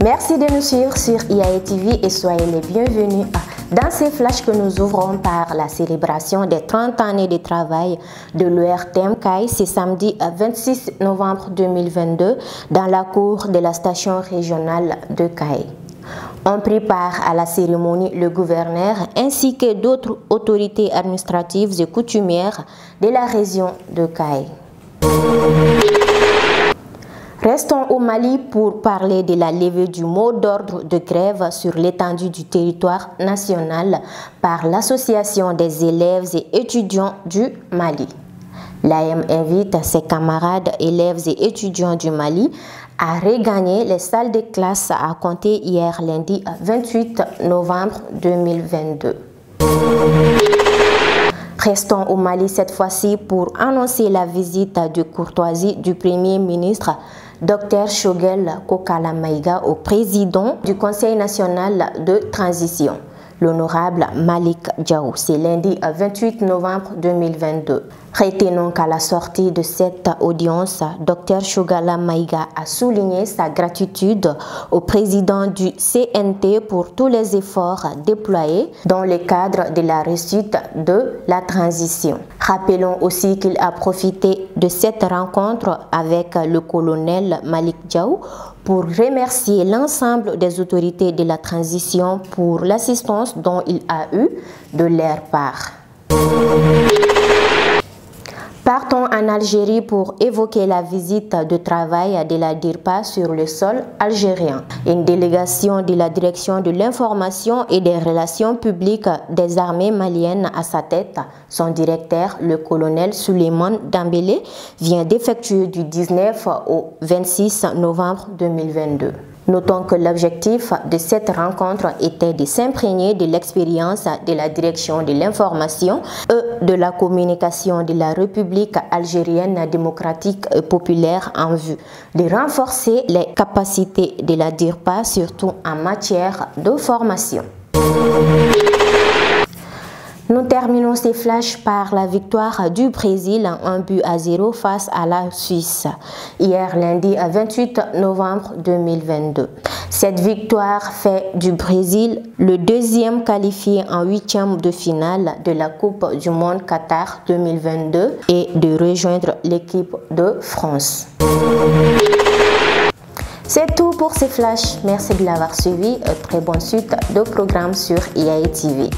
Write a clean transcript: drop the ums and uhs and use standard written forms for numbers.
Merci de nous suivre sur IAE TV et soyez les bienvenus dans ces flashs que nous ouvrons par la célébration des 30 années de travail de l'ERTM CAI. C'est samedi 26 novembre 2022 dans la cour de la station régionale de CAI. On prit part à la cérémonie le gouverneur ainsi que d'autres autorités administratives et coutumières de la région de CAI. Restons au Mali pour parler de la levée du mot d'ordre de grève sur l'étendue du territoire national par l'Association des élèves et étudiants du Mali. L'AM invite ses camarades élèves et étudiants du Mali à regagner les salles de classe à compter hier lundi 28 novembre 2022. Restons au Mali cette fois-ci pour annoncer la visite de courtoisie du Premier ministre Dr Choguel Kokala Maïga au président du Conseil national de transition, l'honorable Malick Diaw. C'est lundi 28 novembre 2022. Retenons qu'à la sortie de cette audience, Dr Choguel Maïga a souligné sa gratitude au président du CNT pour tous les efforts déployés dans le cadre de la réussite de la transition. Rappelons aussi qu'il a profité de cette rencontre avec le colonel Malick Diaw pour remercier l'ensemble des autorités de la transition pour l'assistance dont il a eu de leur part. Partons en Algérie pour évoquer la visite de travail de la DIRPA sur le sol algérien. Une délégation de la direction de l'information et des relations publiques des armées maliennes à sa tête, son directeur, le colonel Souleymane Dembélé, vient d'effectuer du 19 au 26 novembre 2022. Notons que l'objectif de cette rencontre était de s'imprégner de l'expérience de la direction de l'information et de la communication de la République algérienne démocratique et populaire en vue de renforcer les capacités de la DIRPA, surtout en matière de formation. Nous terminons ces flashs par la victoire du Brésil en 1-0 face à la Suisse, hier lundi 28 novembre 2022. Cette victoire fait du Brésil le deuxième qualifié en huitième de finale de la Coupe du Monde Qatar 2022 et de rejoindre l'équipe de France. C'est tout pour ces flashs. Merci de l'avoir suivi. Très bonne suite de programmes sur IAE TV.